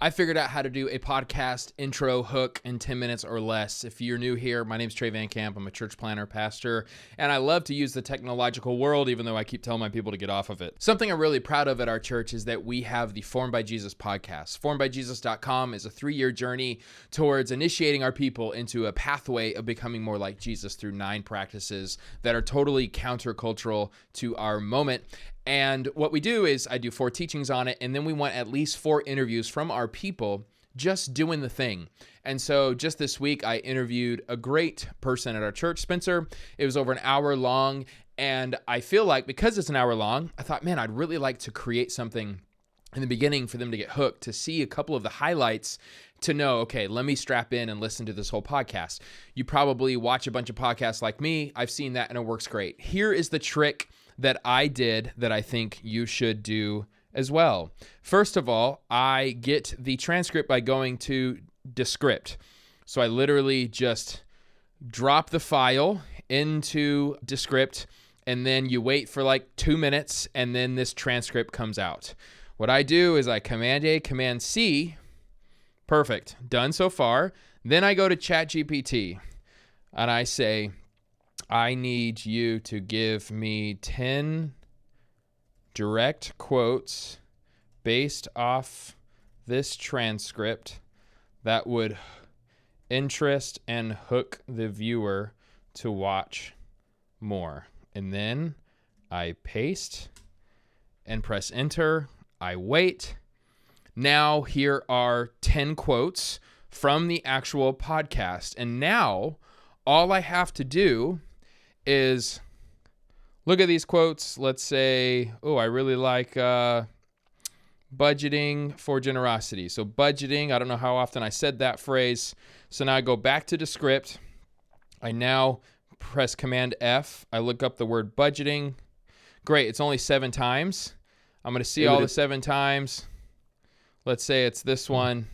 I figured out how to do a podcast intro hook in 10 minutes or less. If you're new here, my name's Trey Van Camp. I'm a church planner, pastor, and I love to use the technological world, even though I keep telling my people to get off of it. Something I'm really proud of at our church is that we have the Formed by Jesus podcast. FormedByJesus.com is a 3-year journey towards initiating our people into a pathway of becoming more like Jesus through 9 practices that are totally countercultural to our moment. And what we do is I do 4 teachings on it, and then we want at least 4 interviews from our people just doing the thing. And so just this week, I interviewed a great person at our church, Spencer. It was over an hour long, and I feel like because it's an hour long, I thought, man, I'd really like to create something in the beginning for them to get hooked, to see a couple of the highlights, to know, okay, let me strap in and listen to this whole podcast. You probably watch a bunch of podcasts like me. I've seen that, and it works great. Here is the trick that I did that I think you should do as well. First of all, I get the transcript by going to Descript. So I literally just drop the file into Descript, and then you wait for like 2 minutes, and then this transcript comes out. What I do is I Command A, Command C. Perfect. Done so far. Then I go to ChatGPT, and I say, I need you to give me 10 direct quotes based off this transcript that would interest and hook the viewer to watch more. And then I paste and press enter. I wait. Now here are 10 quotes from the actual podcast. And now all I have to do is look at these quotes. Let's say, I really like budgeting for generosity. So budgeting, I don't know how often I said that phrase. So now I go back to Descript. I now press Command F. I look up the word budgeting. Great, it's only 7 times. I'm going to see all the 7 times. Let's say it's this one.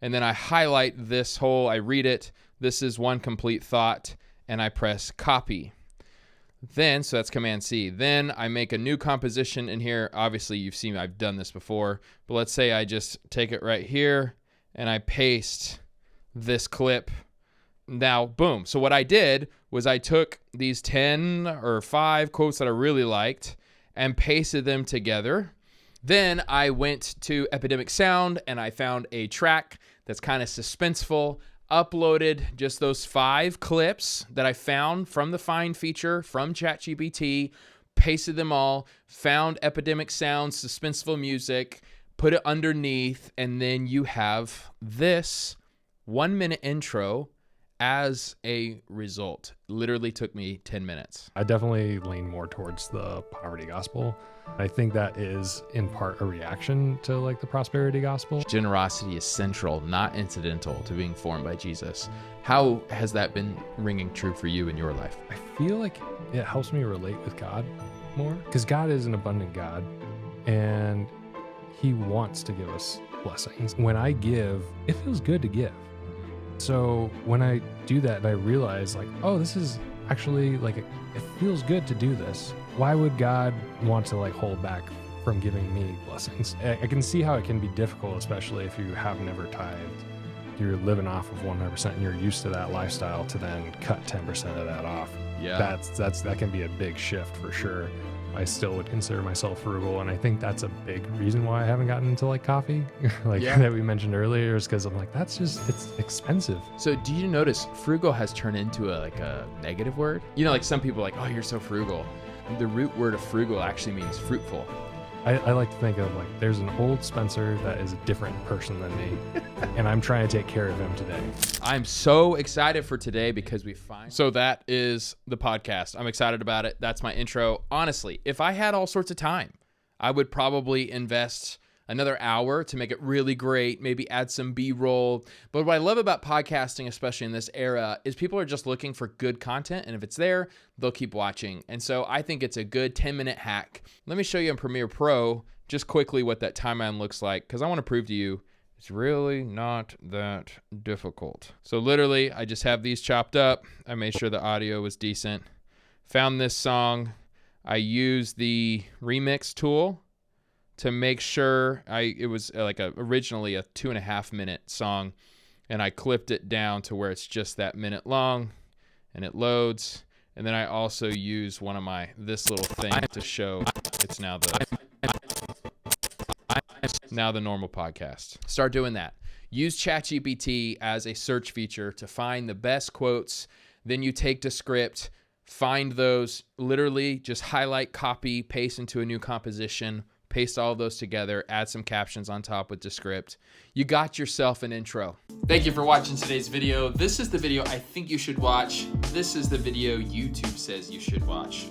And then I highlight this whole, I read it. This is one complete thought. And I press copy. Then, so that's Command C. Then I make a new composition in here. Obviously, you've seen I've done this before. But let's say I just take it right here and I paste this clip. Now, boom. So what I did was I took these 10 or 5 quotes that I really liked and pasted them together. Then I went to Epidemic Sound and I found a track that's kind of suspenseful, uploaded just those 5 clips that I found from the Find feature from ChatGPT, pasted them all, found Epidemic Sound, suspenseful music, put it underneath, and then you have this 1-minute intro as a result. Literally took me 10 minutes. I definitely lean more towards the poverty gospel. I think that is in part a reaction to like the prosperity gospel. Generosity is central, not incidental to being formed by Jesus. How has that been ringing true for you in your life? I feel like it helps me relate with God more because God is an abundant God and he wants to give us blessings. When I give, it feels good to give. So when I do that and I realize like, oh, this is actually like, it feels good to do this. Why would God want to like hold back from giving me blessings? I can see how it can be difficult, especially if you have never tithed. You're living off of 100% and you're used to that lifestyle to then cut 10% of that off. Yeah. That can be a big shift for sure. I still would consider myself frugal, and I think that's a big reason why I haven't gotten into like coffee, that we mentioned earlier, is because I'm like, it's expensive. So do you notice frugal has turned into a negative word? You know, like some people are like, oh, you're so frugal. The root word of frugal actually means fruitful. I like to think of like, there's an old Spencer that is a different person than me, and I'm trying to take care of him today. I'm so excited for today because So that is the podcast. I'm excited about it. That's my intro. Honestly, if I had all sorts of time, I would probably invest another hour to make it really great, maybe add some B-roll. But what I love about podcasting, especially in this era, is people are just looking for good content. And if it's there, they'll keep watching. And so I think it's a good 10-minute hack. Let me show you in Premiere Pro just quickly what that timeline looks like, because I want to prove to you it's really not that difficult. So literally, I just have these chopped up. I made sure the audio was decent. Found this song. I used the remix tool to make sure it was like originally a 2.5 minute song, and I clipped it down to where it's just that minute long, and it loads. And then I also use this little thing to show it's now the normal podcast. Start doing that. Use ChatGPT as a search feature to find the best quotes. Then you take the script, find those, literally just highlight, copy, paste into a new composition, paste all of those together, add some captions on top with the script. You got yourself an intro. Thank you for watching today's video. This is the video I think you should watch. This is the video YouTube says you should watch.